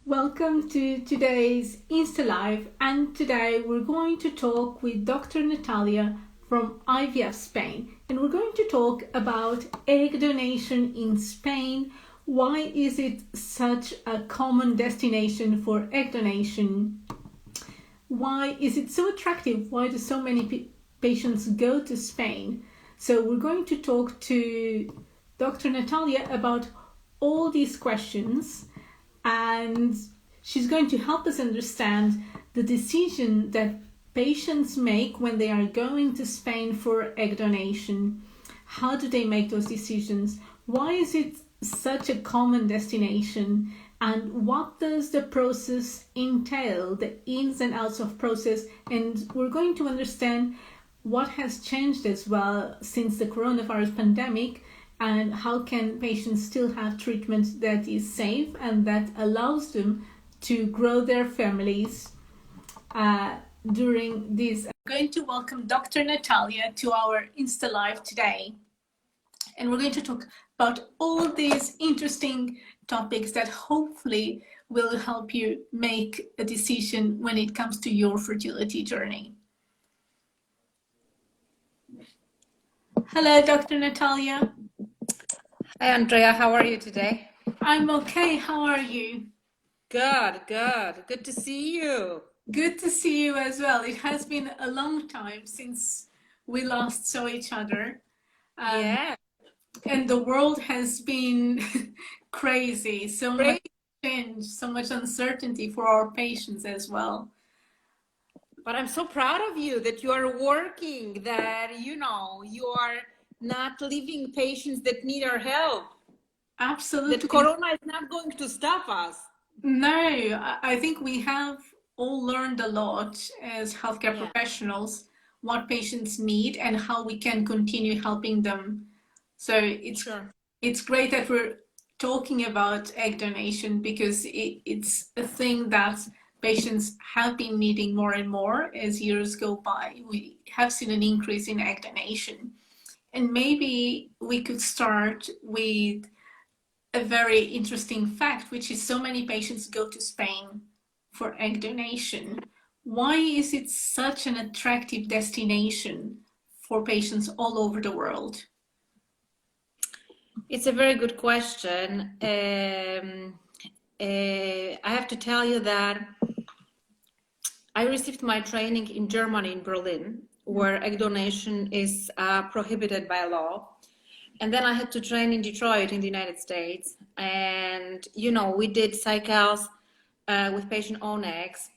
Welcome to today's InstaLive, and today we're going to talk with Dr. Natalia from IVF Spain, and we're going to talk about egg donation in Spain. Why is it such a common destination for egg donation? Why is it so attractive? Why do so many patients go to Spain? So we're going to talk to Dr. Natalia about all these questions, and she's going to help us understand the decision that patients make when they are going to Spain for egg donation. How do they make those decisions? Why is it such a common destination? And what does the process entail, the ins and outs of process? And we're going to understand what has changed as well since the coronavirus pandemic, and how can patients still have treatment that is safe and that allows them to grow their families during this. I'm going to welcome Dr. Natalia to our InstaLive today. And we're going to talk about all these interesting topics that hopefully will help you make a decision when it comes to your fertility journey. Hello, Dr. Natalia. Hi, Andrea. How are you today? I'm okay. How are you? Good. Good to see you. Good to see you as well. It has been a long time since we last saw each other. Yeah. And the world has been crazy. So much change, so much uncertainty for our patients as well. But I'm so proud of you that you are working, that, you are not leaving patients that need our help. Absolutely. That Corona is not going to stop us. No, I think we have all learned a lot as healthcare professionals, what patients need and how we can continue helping them. So it's great that we're talking about egg donation, because it's a thing that patients have been needing more and more as years go by. We have seen an increase in egg donation. And maybe we could start with a very interesting fact, which is so many patients go to Spain for egg donation. Why is it such an attractive destination for patients all over the world? It's a very good question. I have to tell you that I received my training in Germany, in Berlin, where egg donation is prohibited by law. And then I had to train in Detroit in the United States. And, we did cycles with patient-owned eggs,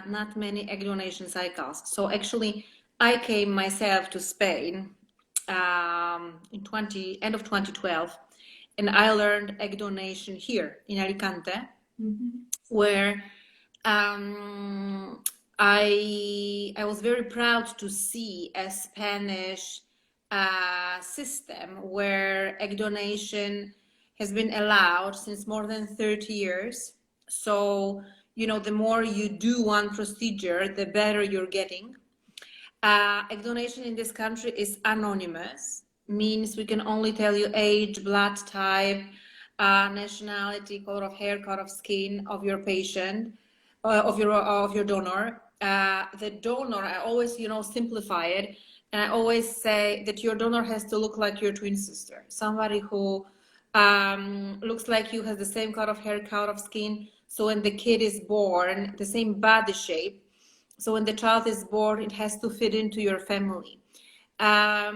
not many egg donation cycles. So actually, I came myself to Spain end of 2012, and I learned egg donation here in Alicante, where I was very proud to see a Spanish system where egg donation has been allowed since more than 30 years. So, the more you do one procedure, the better you're getting. Egg donation in this country is anonymous, means we can only tell you age, blood type, nationality, color of hair, color of skin of your patient, of your donor. The donor, I always, simplify it, and I always say that your donor has to look like your twin sister, somebody who looks like you, has the same color of hair, color of skin. So when the kid is born, the same body shape. So when the child is born, it has to fit into your family. A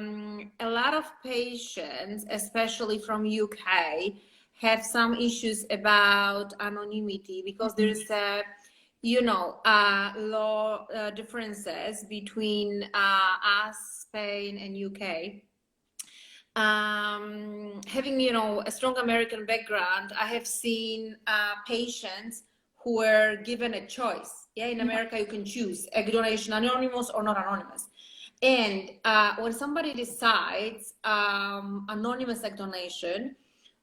lot of patients, especially from UK, have some issues about anonymity, because there's law differences between us, Spain, and UK. Having, a strong American background, I have seen patients who were given a choice. In America, you can choose egg donation, anonymous or not anonymous. And when somebody decides anonymous egg donation,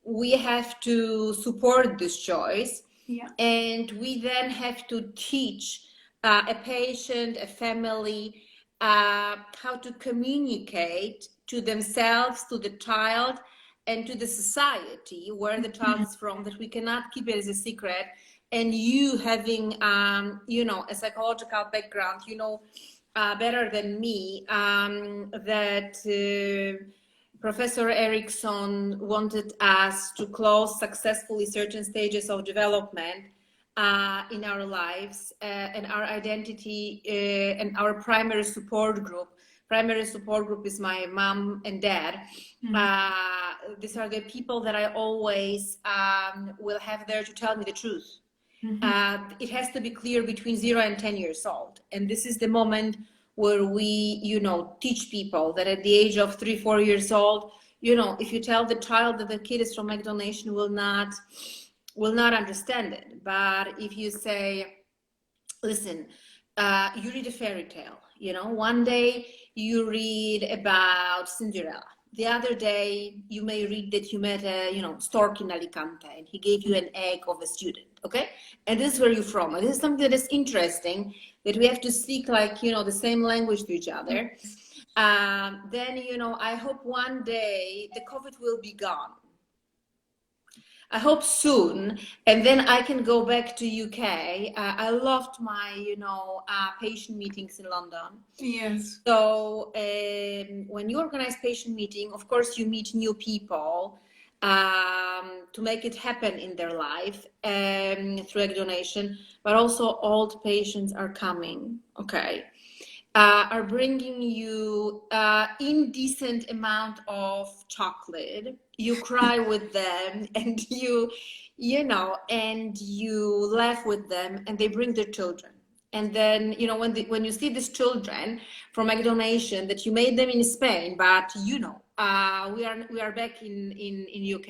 we have to support this choice. And we then have to teach a patient, a family, how to communicate to themselves, to the child, and to the society where the child is from, that we cannot keep it as a secret, and you having, a psychological background, better than me, that Professor Erickson wanted us to close successfully certain stages of development in our lives, and our identity, and our primary support group. Primary support group is my mom and dad. These are the people that I always will have there to tell me the truth. It has to be clear between 0 and 10 years old. And this is the moment where we, teach people that at the age of 3, 4 years old, if you tell the child that the kid is from egg donation, will not understand it. But if you say, listen, you read a fairy tale, one day you read about Cinderella. The other day, you may read that you met a, stork in Alicante, and he gave you an egg of a student, okay? And this is where you're from. And this is something that is interesting, that we have to speak like, the same language to each other. Then, I hope one day the COVID will be gone. I hope soon, and then I can go back to UK. I loved my, patient meetings in London. Yes. So when you organize patient meeting, of course, you meet new people to make it happen in their life through egg donation. But also, old patients are coming. Okay. Are bringing you indecent amount of chocolate. You cry with them, and and you laugh with them, and they bring their children. And then, when you see these children from egg donation that you made them in Spain, but we are back in UK.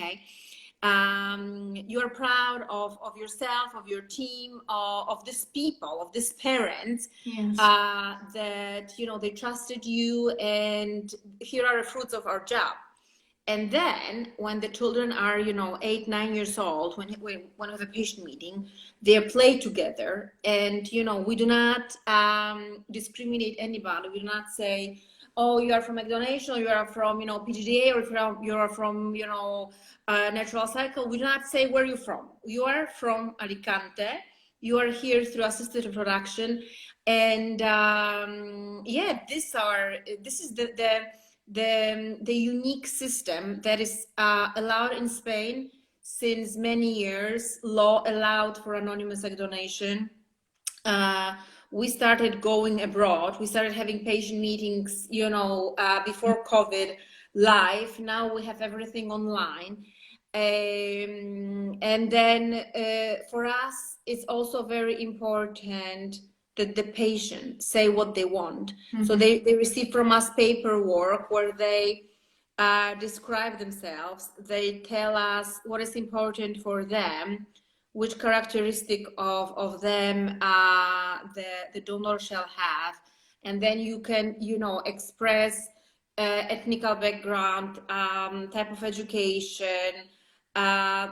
You are proud of yourself, of your team, of these people, of these parents. Yes. That they trusted you, and here are the fruits of our job. And then when the children are 8, 9 years old, when we have a patient meeting, they play together, and we do not discriminate anybody. We do not say, oh, you are from egg donation, or you are from PGDA, or if you are from natural cycle. We do not say where you're from. You are from Alicante. You are here through assisted reproduction, and this is the unique system that is allowed in Spain since many years. Law allowed for anonymous egg donation. We started going abroad. We started having patient meetings, before COVID live. Now we have everything online. And then for us, it's also very important that the patient say what they want. So they receive from us paperwork where they describe themselves. They tell us what is important for them, which characteristic of them the donor shall have. And then you can, express ethnical background, type of education,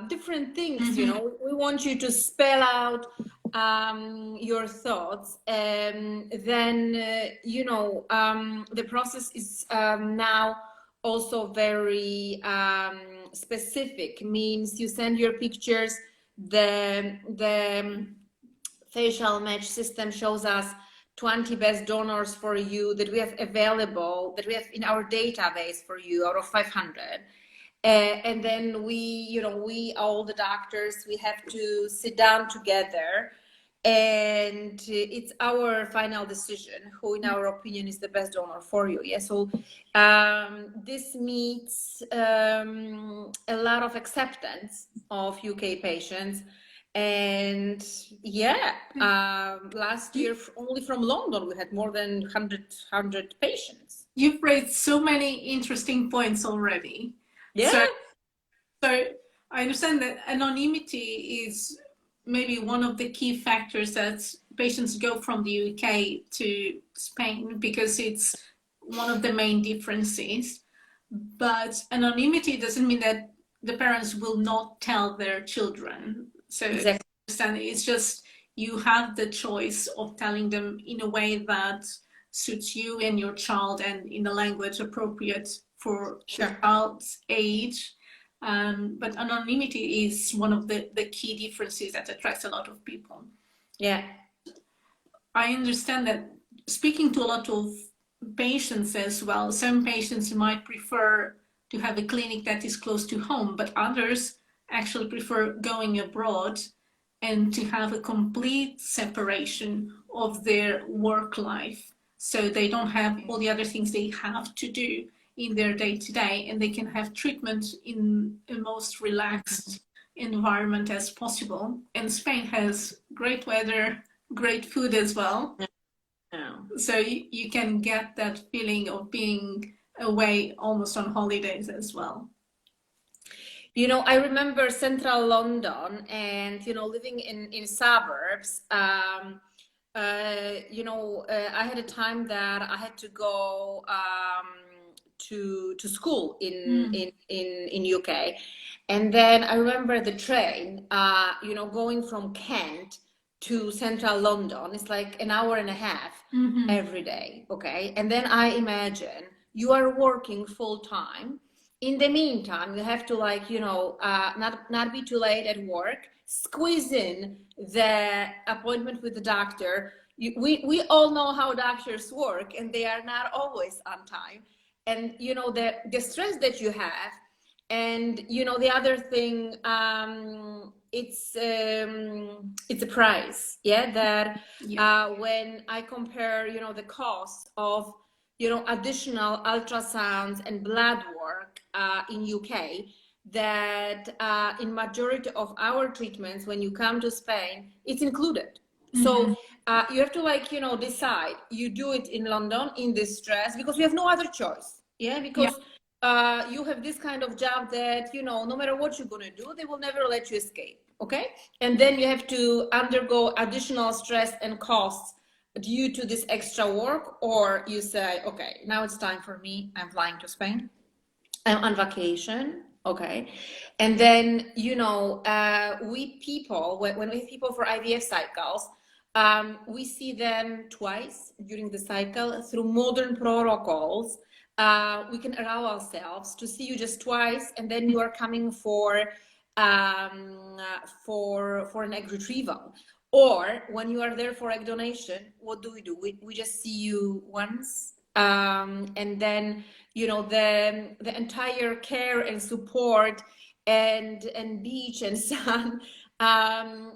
different things. We want you to spell out your thoughts, and then the process is now also very specific. Means you send your pictures. The facial match system shows us 20 best donors for you that we have available, that we have in our database for you out of 500. And then we all the doctors, we have to sit down together, and it's our final decision who, in our opinion, is the best donor for you. Yeah. So this meets a lot of acceptance of UK patients. And last year, only from London, we had more than 100 patients. You've raised so many interesting points already. Yeah. So I understand that anonymity is maybe one of the key factors that patients go from the UK to Spain, because it's one of the main differences. But anonymity doesn't mean that the parents will not tell their children. So Exactly. It's just you have the choice of telling them in a way that suits you and your child, and in a language appropriate for the child's age. But anonymity is one of the key differences that attracts a lot of people. Yeah. I understand that speaking to a lot of patients as well, some patients might prefer to have a clinic that is close to home, but others actually prefer going abroad and to have a complete separation of their work life. So they don't have all the other things they have to do in their day-to-day, and they can have treatment in the most relaxed environment as possible. And Spain has great weather, great food as well. Yeah. So you can get that feeling of being away almost on holidays as well. You know, I remember central London and, you know, living in suburbs, I had a time that I had to go to school in UK. And then I remember the train, going from Kent to central London. It's like an hour and a half every day, okay? And then I imagine you are working full time. In the meantime, you have to not be too late at work, squeeze in the appointment with the doctor. We all know how doctors work, and they are not always on time. And the stress that you have, and the other thing, it's a price, yeah. That when I compare, the cost of additional ultrasounds and blood work in UK, that in majority of our treatments, when you come to Spain, it's included. So you have to decide. You do it in London in this stress because we have no other choice. Yeah, because you have this kind of job that no matter what you're gonna do, they will never let you escape. Okay, and then you have to undergo additional stress and costs due to this extra work, or you say, okay, now it's time for me. I'm flying to Spain. I'm on vacation. Okay, and then we people, when we have people for IVF cycles, we see them twice during the cycle. Through modern protocols, we can allow ourselves to see you just twice, and then you are coming for an egg retrieval. Or when you are there for egg donation, what do? We just see you once, and then the entire care and support and beach and sun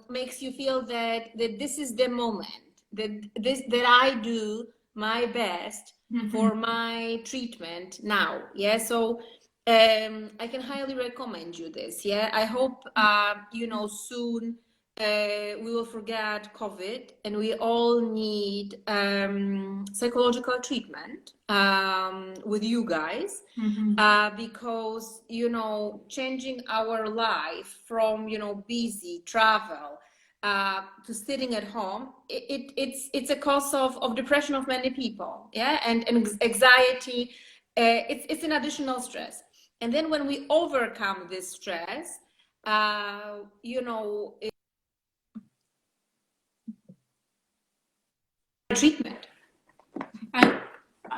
makes you feel that this is the moment that I do my best for my treatment now. Yeah, so I can highly recommend you this. Yeah, I hope soon we will forget COVID, and we all need psychological treatment with you guys, because changing our life from busy travel to sitting at home, it's a cause of depression of many people, yeah, and anxiety. It's an additional stress, and then when we overcome this stress, treatment.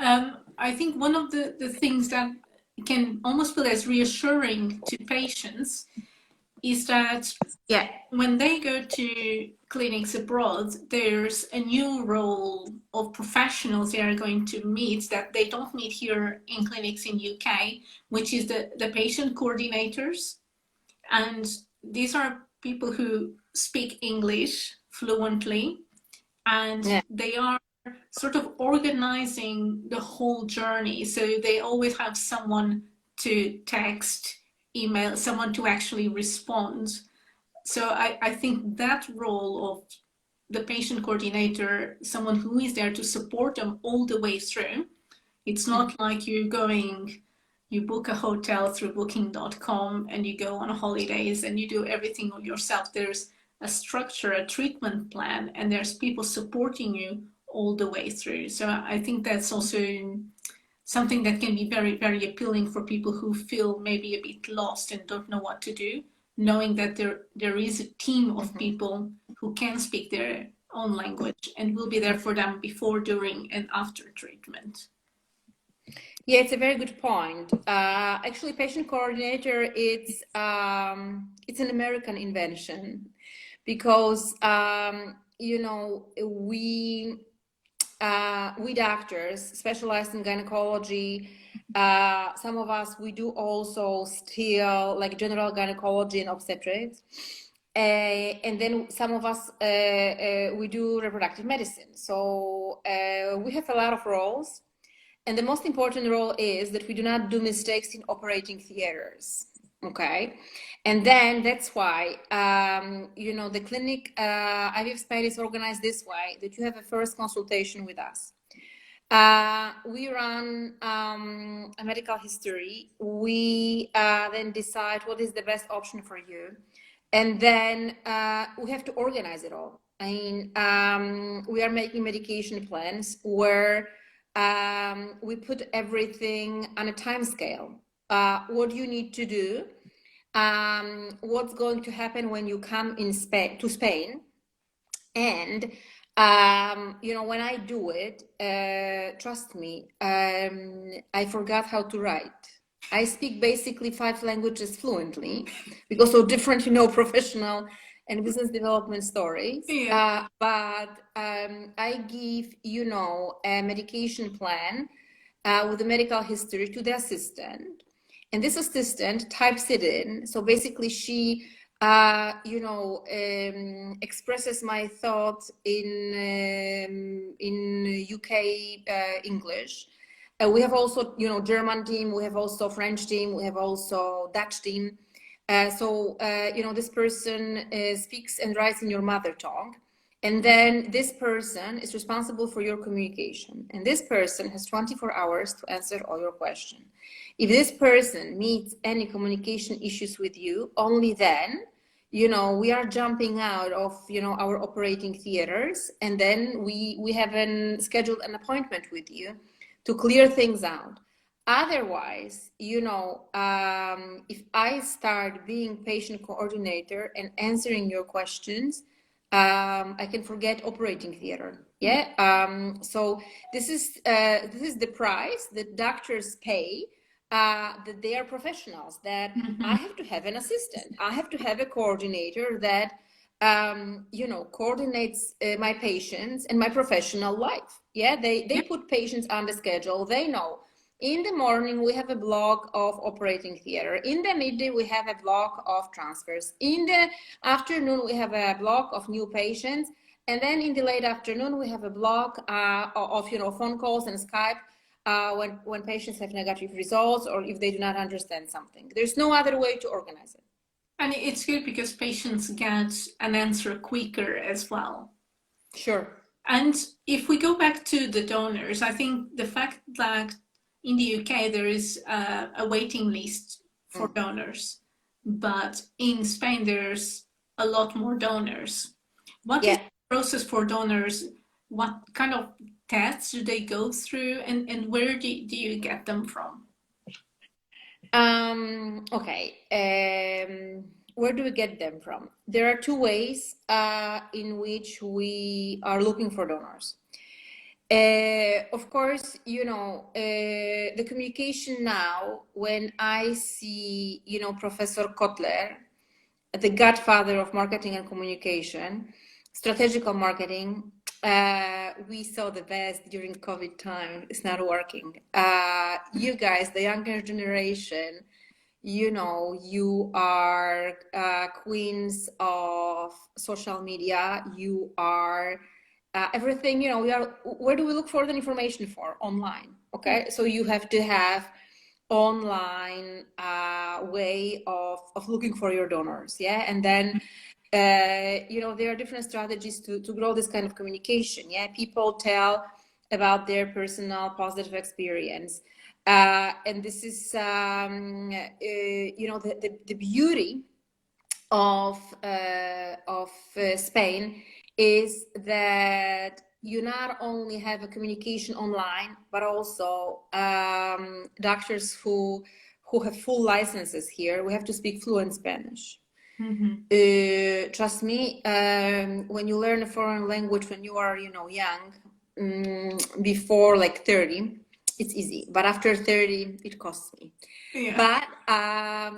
And I think one of the things that can almost feel as reassuring to patients is that when they go to clinics abroad, there's a new role of professionals they are going to meet that they don't meet here in clinics in UK, which is the patient coordinators. And these are people who speak English fluently, and they are sort of organizing the whole journey. So they always have someone to text, email, someone to actually respond. So I think that role of the patient coordinator, someone who is there to support them all the way through. It's not like you book a hotel through booking.com and you go on holidays and you do everything yourself. There's a structure, a treatment plan, and there's people supporting you all the way through. So I think that's also something that can be very, very appealing for people who feel maybe a bit lost and don't know what to do, knowing that there is a team of people who can speak their own language and will be there for them before, during, and after treatment. Yeah, it's a very good point. Actually, patient coordinator, it's an American invention because we doctors specialized in gynecology. Some of us, we do also still like general gynecology and obstetrics. And then some of us, we do reproductive medicine. So we have a lot of roles. And the most important role is that we do not do mistakes in operating theaters. Okay. And then that's why, the clinic, IVF Spain is organized this way, that you have a first consultation with us. We run a medical history. We then decide what is the best option for you. And then we have to organize it all. I mean, we are making medication plans where we put everything on a time scale. What you need to do, what's going to happen when you come to Spain, and when I do it, trust me, I forgot how to write. I speak basically 5 languages fluently because so different, professional and business development stories. Yeah. But I give, a medication plan with a medical history to the assistant. And this assistant types it in. So basically she, expresses my thoughts in UK English. We have also, German team, we have also French team, we have also Dutch team. This person speaks and writes in your mother tongue. And then this person is responsible for your communication. And this person has 24 hours to answer all your questions. If this person meets any communication issues with you, only then, we are jumping out of, our operating theaters. And then we have scheduled an appointment with you to clear things out. Otherwise, if I start being patient coordinator and answering your questions, I can forget operating theater. Yeah. So this is the price that doctors pay, that they are professionals, that I have to have an assistant. I have to have a coordinator that, coordinates my patients and my professional life. Yeah. They put patients on the schedule. They know. In the morning, we have a block of operating theater. In the midday, we have a block of transfers. In the afternoon, we have a block of new patients. And then in the late afternoon, we have a block of phone calls and Skype when patients have negative results or if they do not understand something. There's no other way to organize it. And it's good because patients get an answer quicker as well. Sure. And if we go back to the donors, I think the fact that in the UK, there is a waiting list for donors, but in Spain, there's a lot more donors. What is the process for donors? What kind of tests do they go through, and where do you get them from? Okay. Where do we get them from? There are 2 ways in which we are looking for donors. Of course, the communication now, when I see, Professor Kotler, the godfather of marketing and communication, strategical marketing, we saw the best during COVID time. It's not working. You guys, the younger generation, you are queens of social media. You are everything, where do we look for the information for? Online. Okay. So you have to have online way of looking for your donors. Yeah. And then, there are different strategies to grow this kind of communication. Yeah. People tell about their personal positive experience. And this is, the beauty of Spain is that you not only have a communication online, but also doctors who have full licenses here. We have to speak fluent Spanish. Trust me, when you learn a foreign language when you are, young, before like 30, it's easy, but after 30, it costs me. Yeah. But,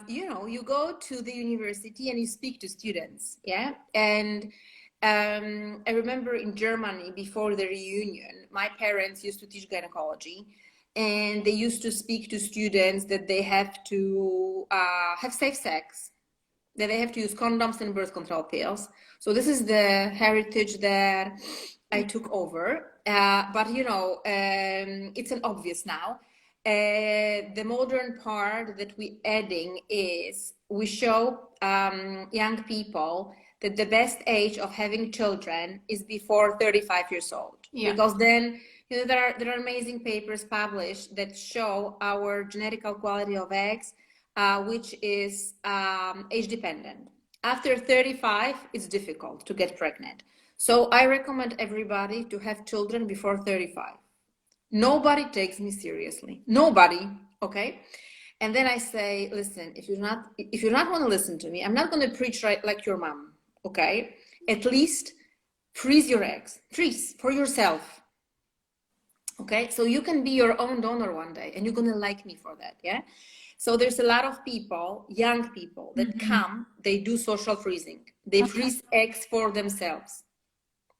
you know, you go to the university and you speak to students, yeah? And I remember in Germany, before the reunion, my parents used to teach gynecology, and they used to speak to students that they have to have safe sex, that they have to use condoms and birth control pills. So this is the heritage that I took over. But you know, it's an obvious now. The modern part that we're adding is we show young people that the best age of having children is before 35 years old. Yeah. Because then, you know, there are amazing papers published that show our genetical quality of eggs, which is age dependent. After 35, it's difficult to get pregnant. So I recommend everybody to have children before 35. Nobody takes me seriously. Nobody, okay? And then I say, listen, if you're not want to listen to me, I'm not going to preach right like your mom, okay? At least freeze your eggs. Freeze for yourself. Okay? So you can be your own donor one day, and you're going to like me for that, yeah? So there's a lot of people, young people, that come, they do social freezing. They freeze eggs for themselves.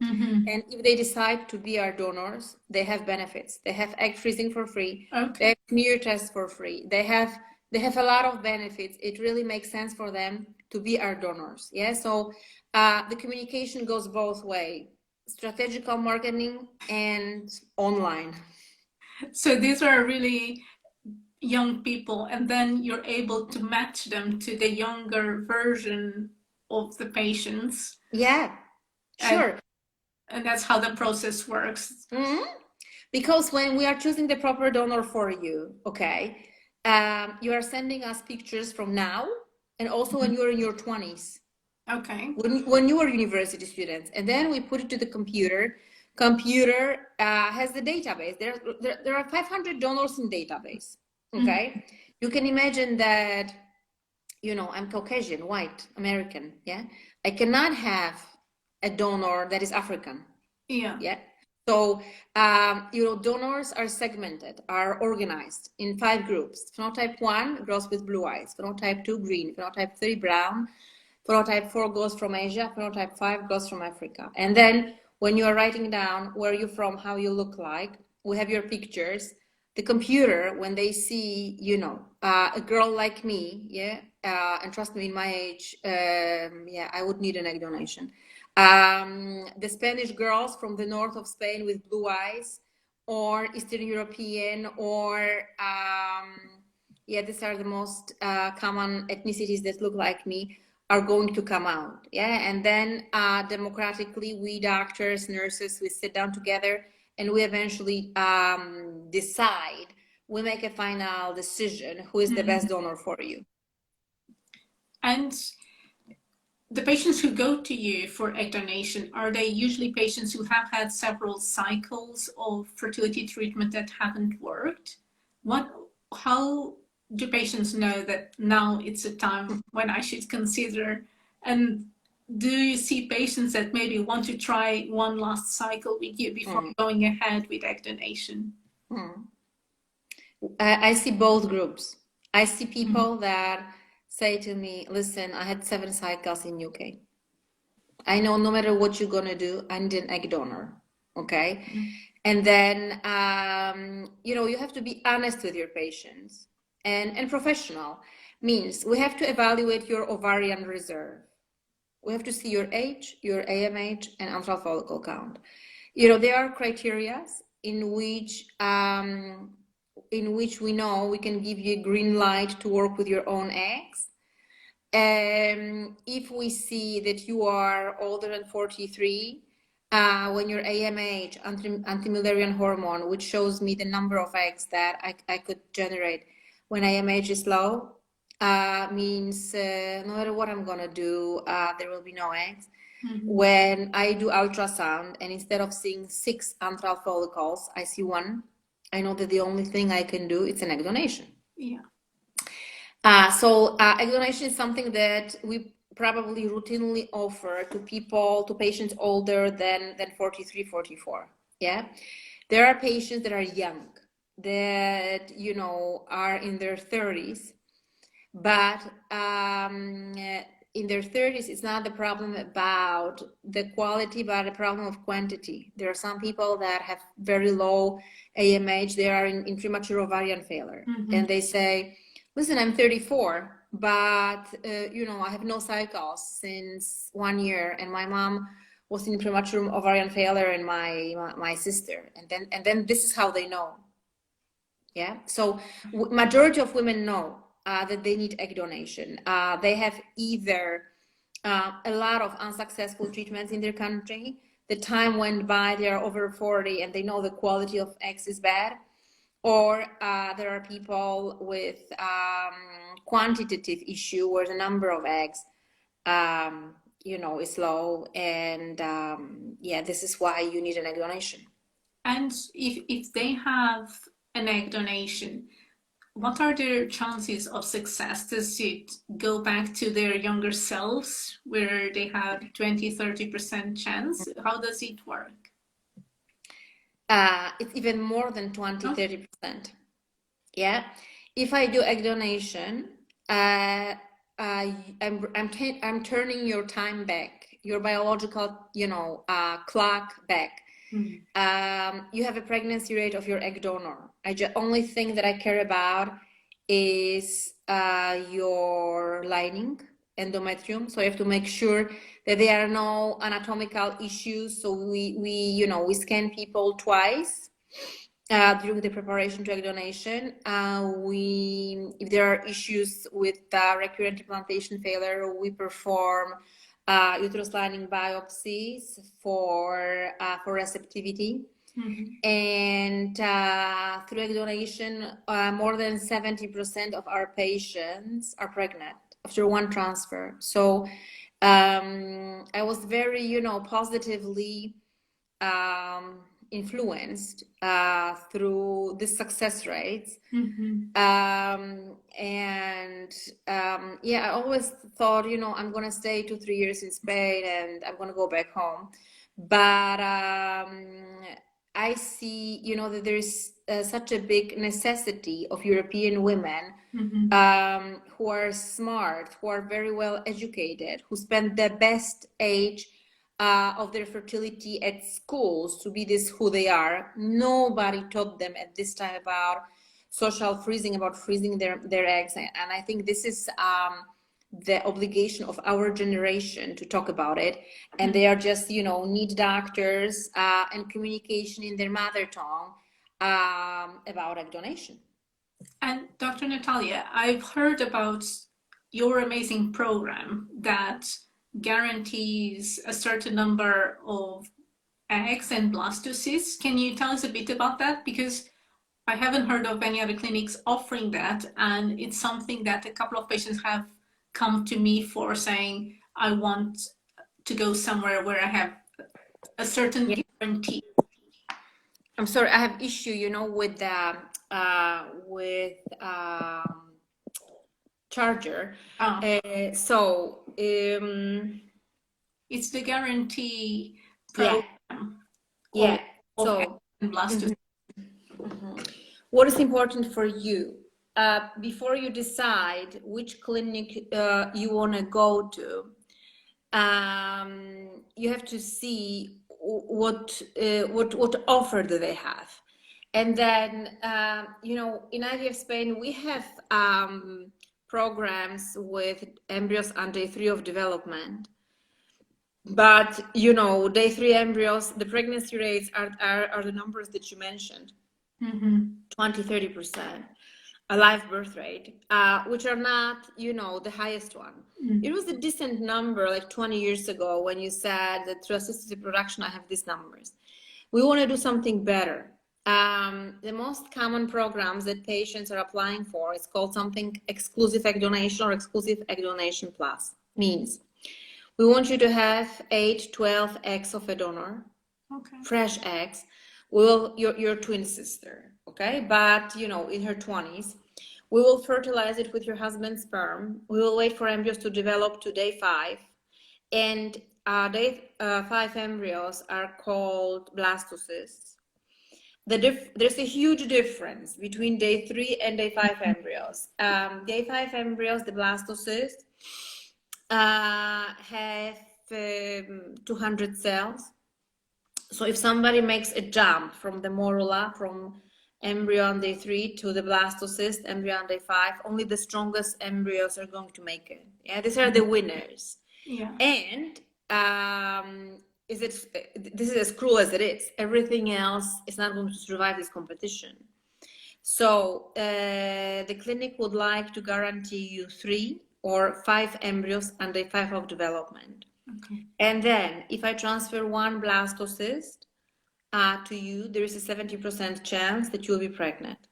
And if they decide to be our donors, they have benefits. They have egg freezing for free. They have smear tests for free. They have a lot of benefits. It really makes sense for them to be our donors. Yeah. So the communication goes both ways: strategical marketing and online. So these are really young people, and then you're able to match them to the younger version of the patients. Yeah, sure. And that's how the process works. Because when we are choosing the proper donor for you, okay, you are sending us pictures from now and also when you're in your 20s. Okay. When you are university students, and then we put it to the computer. Computer has the database. There are 500 donors in database. Okay, you can imagine that. You know, I'm Caucasian, white, American. Yeah, I cannot have a donor that is African. Yeah. Yeah. So, you know, donors are segmented, are organized in 5 groups. Phenotype 1, girls with blue eyes. Phenotype 2, green. Phenotype 3, brown. Phenotype 4 goes from Asia. Phenotype 5 goes from Africa. And then when you are writing down where you're from, how you look like, we have your pictures. The computer, when they see, you know, a girl like me, yeah, and trust me, in my age, yeah, I would need an egg donation. The Spanish girls from the north of Spain with blue eyes, or Eastern European, or yeah, these are the most common ethnicities that look like me, are going to come out. Yeah, and then democratically, we doctors, nurses, we sit down together and we eventually decide. We make a final decision who is the best donor for you. And the patients who go to you for egg donation, are they usually patients who have had several cycles of fertility treatment that haven't worked? How do patients know that now it's a time when I should consider? And do you see patients that maybe want to try one last cycle with you before going ahead with egg donation? I see both groups. I see people that say to me, listen, I had 7 cycles in UK. I know no matter what you're going to do, I need an egg donor. Okay. And then, you know, you have to be honest with your patients and professional. Means we have to evaluate your ovarian reserve. We have to see your age, your AMH, and antral follicle count. You know, there are criteria in which we know we can give you a green light to work with your own eggs. If we see that you are older than 43, when your AMH, anti-Mullerian hormone, which shows me the number of eggs that I could generate when AMH is low, means no matter what I'm gonna do, there will be no eggs. When I do ultrasound and instead of seeing 6 antral follicles, I see 1, I know that the only thing I can do is an egg donation. Yeah. So egg donation is something that we probably routinely offer to patients older than 43, 44. Yeah. There are patients that are young. that, you know, are in their 30s, but in their 30s, it's not the problem about the quality, but the problem of quantity. There are some people that have very low AMH, they are in premature ovarian failure, and they say, listen, I'm 34, but you know, I have no cycles since 1 year, and my mom was in premature ovarian failure, and my sister, and then this is how they know. Yeah, so majority of women know that they need egg donation. They have either a lot of unsuccessful treatments in their country, the time went by, they are over 40 and they know the quality of eggs is bad, or there are people with quantitative issue where the number of eggs you know, is low, and yeah, this is why you need an egg donation. And if they have an egg donation, what are their chances of success? Does it go back to their younger selves where they have 20-30% chance? How does it work? It's even more than 20-30%. Yeah, if I do egg donation, I'm turning your time back, your biological, you know, clock back. You have a pregnancy rate of your egg donor. Only thing that I care about is your lining, endometrium. So you have to make sure that there are no anatomical issues. So we scan people twice during the preparation to egg donation. If there are issues with recurrent implantation failure, we perform uterus lining biopsies for receptivity. And through egg donation, more than 70% of our patients are pregnant after one transfer. So I was very, you know, positively influenced through the success rates. Yeah, I always thought, you know, I'm gonna stay 2-3 years in Spain and I'm gonna go back home, but I see, you know, that there is such a big necessity of European women who are smart, who are very well educated, who spend the best age of their fertility at schools to be this who they are. Nobody taught them at this time about social freezing, about freezing their eggs, and I think this is the obligation of our generation to talk about it. And they are just, you know, need doctors and communication in their mother tongue about egg donation. And Dr. Natalia, I've heard about your amazing program that guarantees a certain number of eggs and blastocysts. Can you tell us a bit about that? Because I haven't heard of any other clinics offering that, and it's something that a couple of patients have come to me for, saying, I want to go somewhere where I have a certain guarantee. I'm sorry, I have issue, you know, with charger. It's the guarantee program. Yeah. So what is important for you before you decide which clinic you want to go to? You have to see what offer do they have, and then you know, in IVF Spain we have programs with embryos on day 3 of development, but you know, day 3 embryos, the pregnancy rates are the numbers that you mentioned, 20-30%. A live birth rate, which are not, you know, the highest one. It was a decent number like 20 years ago when you said that through assisted reproduction I have these numbers. We want to do something better. The most common programs that patients are applying for is called something exclusive egg donation or exclusive egg donation plus. Means we want you to have 8-12 eggs of a donor, fresh eggs. Your twin sister, okay, but you know, in her 20s. We will fertilize it with your husband's sperm. We will wait for embryos to develop to day 5. And day 5 embryos are called blastocysts. there's a huge difference between day 3 and day 5 embryos. Day 5 embryos, the blastocyst, have 200 cells. So if somebody makes a jump from the morula, from embryo on day 3 to the blastocyst, embryo on day 5, only the strongest embryos are going to make it. Yeah, these are the winners. Yeah. And this is as cruel as it is. Everything else is not going to survive this competition. So the clinic would like to guarantee you 3 or 5 embryos on day 5 of development. Okay. And then if I transfer 1 blastocyst to you, there is a 70% chance that you'll be pregnant.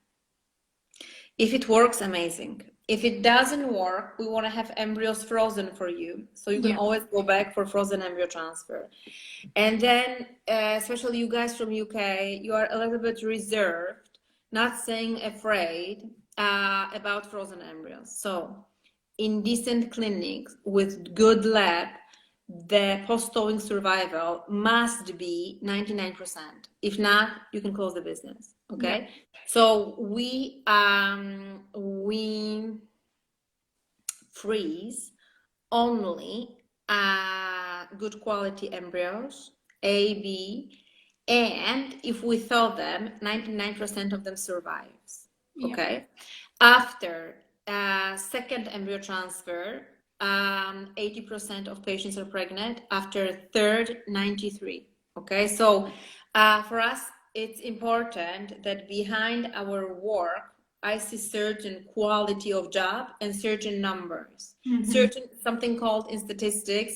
If it works, amazing. If it doesn't work, we want to have embryos frozen for you. So you can always go back for frozen embryo transfer. And then, especially you guys from UK, you are a little bit reserved, not saying afraid about frozen embryos. So in decent clinics with good lab, the post-towing survival must be 99%. If not, you can close the business. Okay. Yeah. So we freeze only good quality embryos, A, B, and if we thaw them, 99% of them survives. Yeah. Okay. After second embryo transfer, 80% of patients are pregnant. After third, 93. Okay, so for us, it's important that behind our work, I see certain quality of job and certain numbers, certain something called in statistics,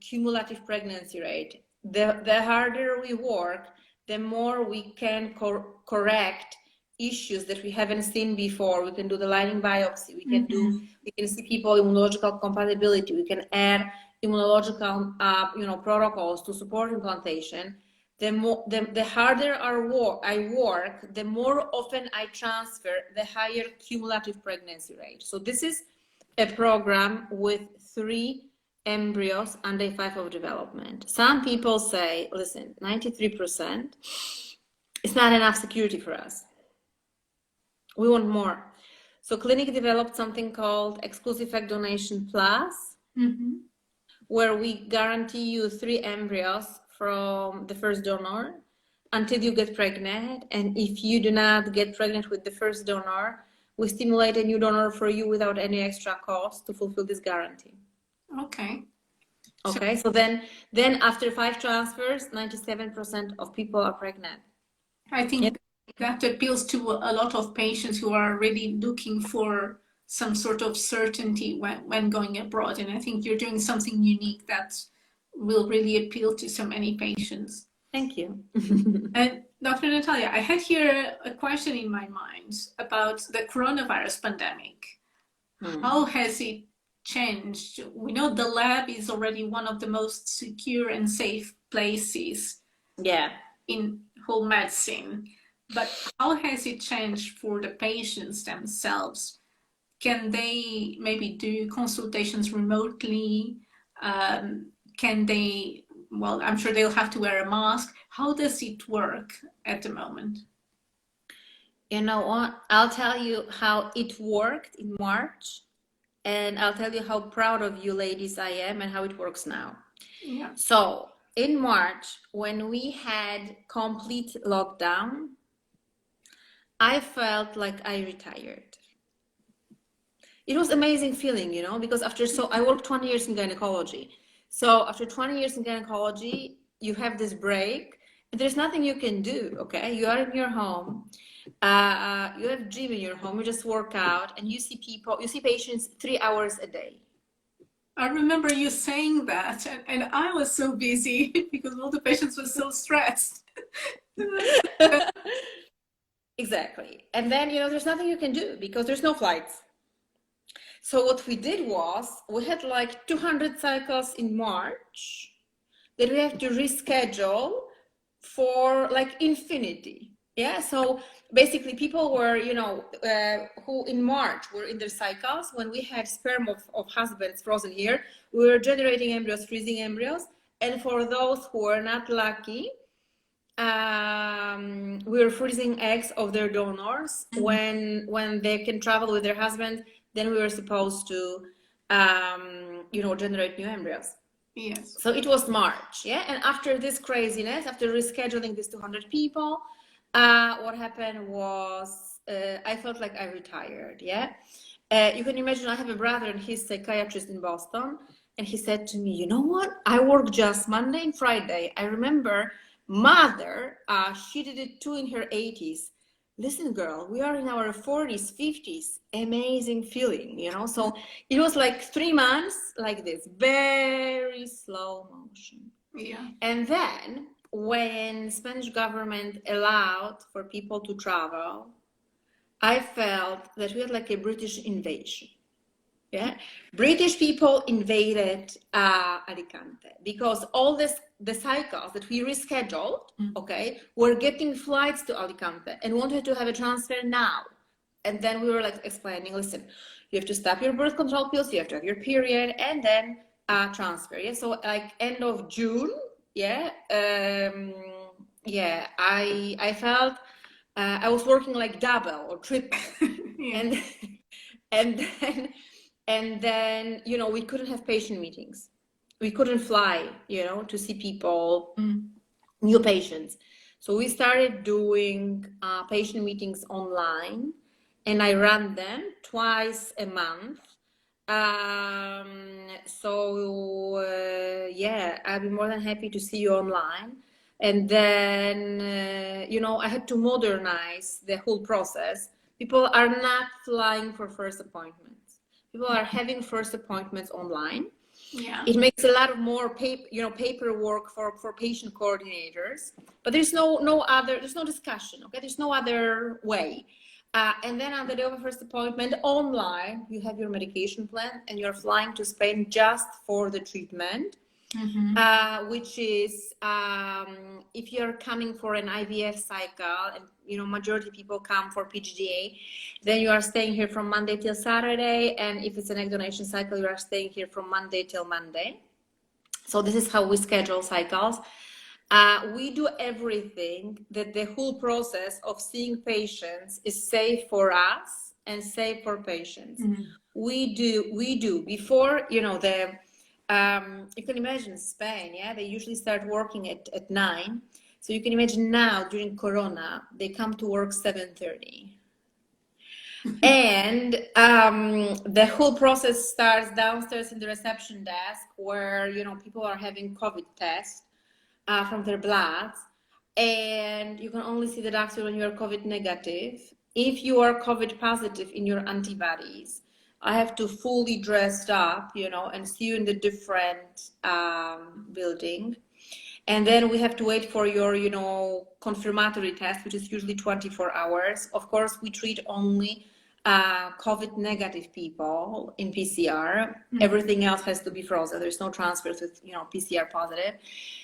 cumulative pregnancy rate. The harder we work, the more we can correct issues that we haven't seen before. We can do the lining biopsy. We can we can see people immunological compatibility. We can add immunological, protocols to support implantation. The harder I work, the more often I transfer, the higher cumulative pregnancy rate. So this is a program with 3 embryos on day 5 of development. Some people say, listen, 93% is not enough security for us. We want more. So clinic developed something called exclusive egg donation plus, where we guarantee you 3 embryos from the first donor until you get pregnant. And if you do not get pregnant with the first donor, we stimulate a new donor for you without any extra cost to fulfill this guarantee. Okay. Okay, so then after 5 transfers, 97% of people are pregnant. I think that appeals to a lot of patients who are really looking for some sort of certainty when going abroad. And I think you're doing something unique that will really appeal to so many patients. Thank you. And Dr. Natalia, I had here a question in my mind about the coronavirus pandemic. How has it changed? We know the lab is already one of the most secure and safe places in whole medicine. But how has it changed for the patients themselves? Can they maybe do consultations remotely? Can they, well, I'm sure they'll have to wear a mask. How does it work at the moment? You know what? I'll tell you how it worked in March, and I'll tell you how proud of you ladies I am and how it works now. Yeah. So in March, when we had complete lockdown, I felt like I retired. It was amazing feeling, because I worked 20 years in gynecology. So after 20 years in gynecology, you have this break and there's nothing you can do, okay? You are in your home, you have gym in your home, you just work out and you see patients 3 hours a day. I remember you saying that and I was so busy because all the patients were so stressed. Exactly. And then, there's nothing you can do because there's no flights. So what we did was we had like 200 cycles in March that we have to reschedule for like infinity. Yeah. So basically people were, who in March were in their cycles when we had sperm of husbands frozen here, we were generating embryos, freezing embryos. And for those who were not lucky, we were freezing eggs of their donors. When they can travel with their husband, then we were supposed to generate new embryos. Yes. So it was March, yeah. And after this craziness, after rescheduling these 200 people, what happened was I felt like I retired, yeah. You can imagine I have a brother and he's a psychiatrist in Boston, and he said to me, you know what? I work just Monday and Friday. I remember mother, she did it too in her 80s. Listen, girl, we are in our 40s, 50s. Amazing feeling, you know? So it was like 3 months like this, very slow motion. Yeah. And then when Spanish government allowed for people to travel, I felt that we had like a British invasion. Yeah, British people invaded Alicante because all the cycles that we rescheduled, okay, were getting flights to Alicante and wanted to have a transfer now. And then we were like explaining, listen, you have to stop your birth control pills, you have to have your period, and then transfer. Yeah, so like end of June, yeah, I felt I was working like double or triple, Yeah. and then we couldn't have patient meetings, we couldn't fly to see people, new patients. So we started doing patient meetings online, and I ran them twice a month. Yeah, I'd be more than happy to see you online. And then I had to modernize the whole process. People are not flying for first appointments. People are having first appointments online. Yeah. It makes a lot of more paperwork for patient coordinators, but there's no discussion. Okay, there's no other way. And then on the day of the first appointment online, you have your medication plan and you're flying to Spain just for the treatment. Which is if you're coming for an IVF cycle, and majority of people come for PGDA, then you are staying here from Monday till Saturday, and if it's an egg donation cycle, you are staying here from Monday till Monday. So this is how we schedule cycles. We do everything that the whole process of seeing patients is safe for us and safe for patients. We do before you can imagine Spain, yeah, they usually start working at 9. So you can imagine now during Corona, they come to work 7:30. And the whole process starts downstairs in the reception desk where, people are having COVID tests from their blood. And you can only see the doctor when you are COVID negative. If you are COVID positive in your antibodies, I have to fully dressed up, and see you in the different building. And then we have to wait for your, confirmatory test, which is usually 24 hours. Of course, we treat only COVID negative people in PCR. Everything else has to be frozen. There's no transfers with, PCR positive.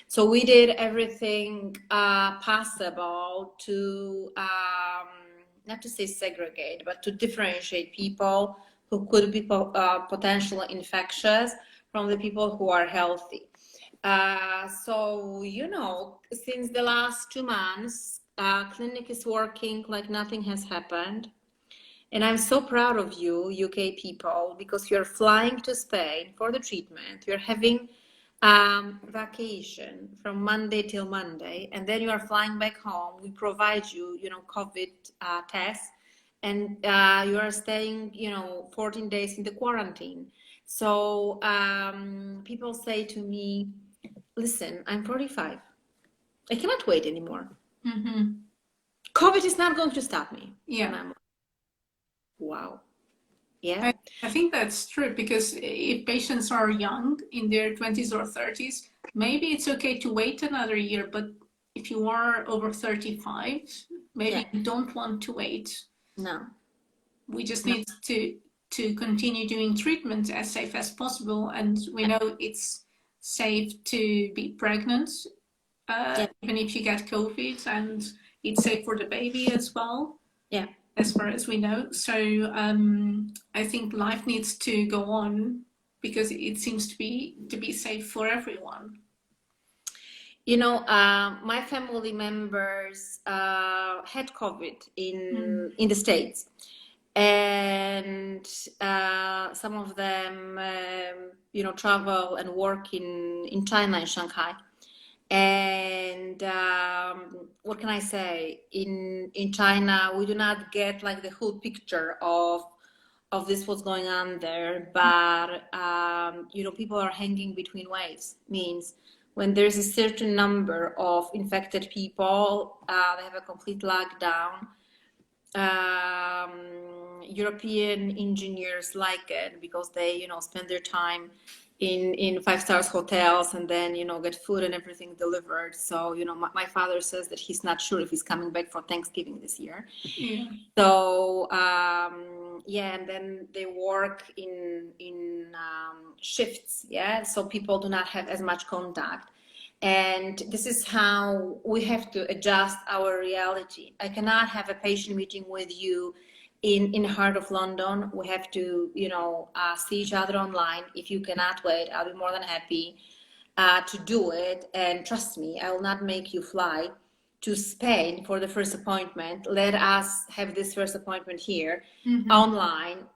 So we did everything possible to, not to say segregate, but to differentiate people who could be potentially infectious from the people who are healthy. So, since the last 2 months, clinic is working like nothing has happened. And I'm so proud of you, UK people, because you're flying to Spain for the treatment. You're having vacation from Monday till Monday, and then you are flying back home. We provide you, COVID tests, and you are staying, 14 days in the quarantine. So people say to me, listen, I'm 45. I cannot wait anymore. COVID is not going to stop me. Yeah. And I'm like, wow. Yeah. I think that's true, because if patients are young, in their 20s or 30s, maybe it's okay to wait another year. But if you are over 35, maybe you don't want to wait. No. We just need to continue doing treatment as safe as possible. And we know it's safe to be pregnant, even if you get COVID, and it's safe for the baby as well. Yeah. As far as we know. So I think life needs to go on, because it seems to be safe for everyone. My family members had COVID in the States, and some of them, travel and work in China, in Shanghai. And what can I say? In China, we do not get like the whole picture of this what's going on there, but people are hanging between waves. Means when there's a certain number of infected people, they have a complete lockdown. European engineers like it because they spend their time in 5 star hotels and then get food and everything delivered. So my father says that he's not sure if he's coming back for Thanksgiving this year. Yeah. So and then they work in shifts, so people do not have as much contact. And this is how we have to adjust our reality. I cannot have a patient meeting with you in the heart of London. We have to, see each other online. If you cannot wait, I'll be more than happy to do it. And trust me, I will not make you fly to Spain for the first appointment. Let us have this first appointment here online,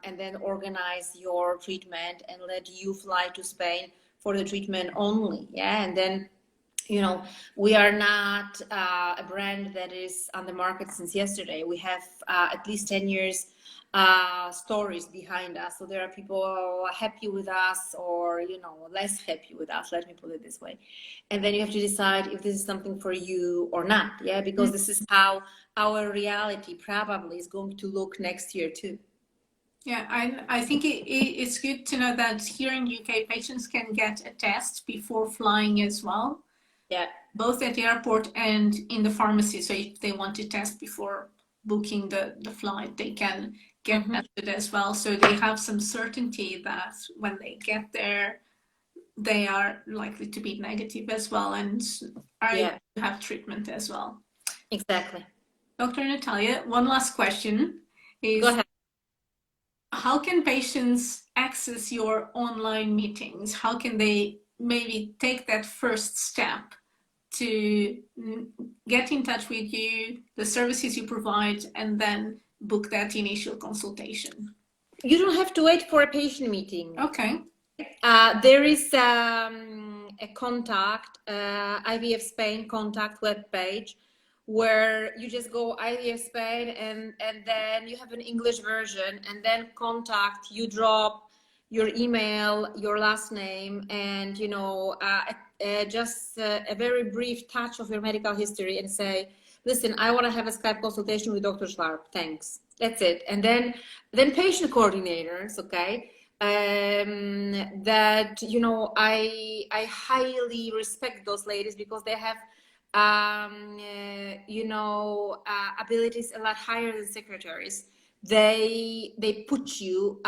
and then organize your treatment and let you fly to Spain for the treatment only. And then we are not a brand that is on the market since yesterday. We have at least 10 years stories behind us. So there are people happy with us or less happy with us, let me put it this way. And then you have to decide if this is something for you or not, because this is how our reality probably is going to look next year too. Yeah, I think it's good to know that here in UK, patients can get a test before flying as well. Yeah. Both at the airport and in the pharmacy. So if they want to test before booking the flight, they can get tested as well. So they have some certainty that when they get there, they are likely to be negative as well and are able to have treatment as well. Exactly. Dr. Natalia, one last question is, go ahead. How can patients access your online meetings? How can they maybe take that first step to get in touch with you, the services you provide, and then book that initial consultation? You don't have to wait for a patient meeting. Okay. There is a contact, IVF Spain contact webpage, where you just go IVF Spain and then you have an English version, and then contact, you drop your email, your last name, and just a very brief touch of your medical history and say, listen, I want to have a Skype consultation with Dr. Schlarb, thanks. That's it. And then patient coordinators, that I highly respect those ladies because they have abilities a lot higher than secretaries. They put you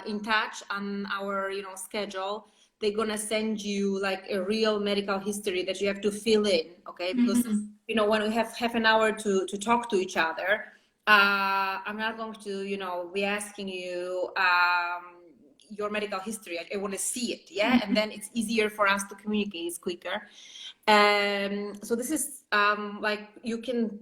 in touch on our schedule. They're gonna send you like a real medical history that you have to fill in, because when we have half an hour to talk to each other, I'm not going to be asking you your medical history. I want to see it, and then it's easier for us to communicate. It's quicker. So this is like you can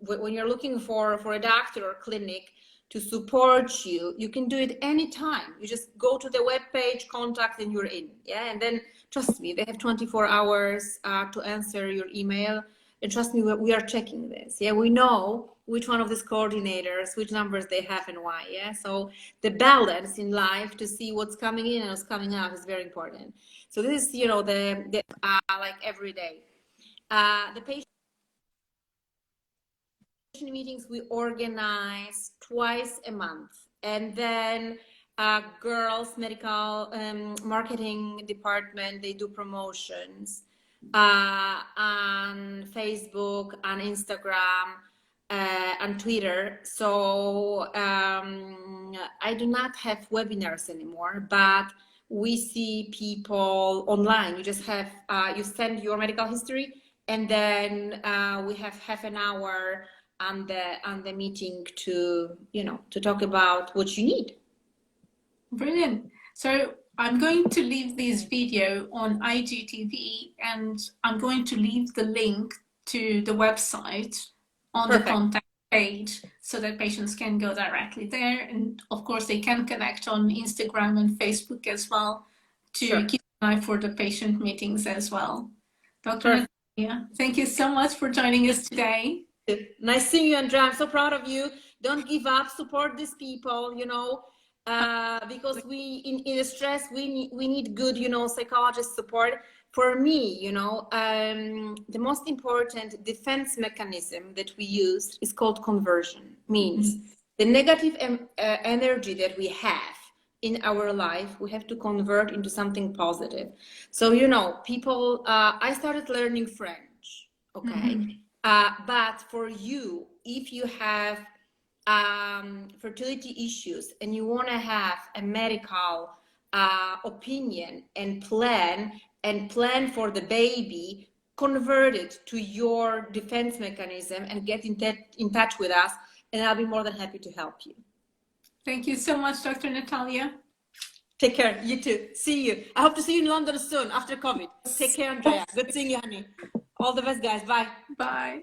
when you're looking for a doctor or clinic to support you, you can do it anytime. You just go to the web page, contact, and you're in. And then trust me, they have 24 hours to answer your email. And trust me, we are checking this. We know which one of these coordinators, which numbers they have and why. So the balance in life to see what's coming in and what's coming out is very important. So this is, the like every day. The patient meetings we organize twice a month, and then girls medical marketing department, they do promotions on Facebook, on Instagram, on Twitter. So I do not have webinars anymore, but we see people online. You just have you send your medical history, and then we have half an hour on the meeting to to talk about what you need. Brilliant. So I'm going to leave this video on IGTV, and I'm going to leave the link to the website on the Perfect. contact page so that patients can go directly there. And of course, they can connect on Instagram and Facebook as well to Sure. keep an eye for the patient meetings as well. Dr. Perfect. Natalia, thank you so much for joining us today. Nice seeing you, Andrea. I'm so proud of you. Don't give up. Support these people, because in the stress, we need good, psychologist support. For me, the most important defense mechanism that we use is called conversion. Means the negative energy that we have in our life, we have to convert into something positive. So, people, I started learning French, okay? But for you, if you have fertility issues and you want to have a medical opinion and plan for the baby, convert it to your defense mechanism and get in touch with us, and I'll be more than happy to help you. Thank you so much, Dr. Natalia. Take care. You too. See you. I hope to see you in London soon after COVID. Take care, Andrea. Good seeing you, honey. All the best, guys. Bye. Bye.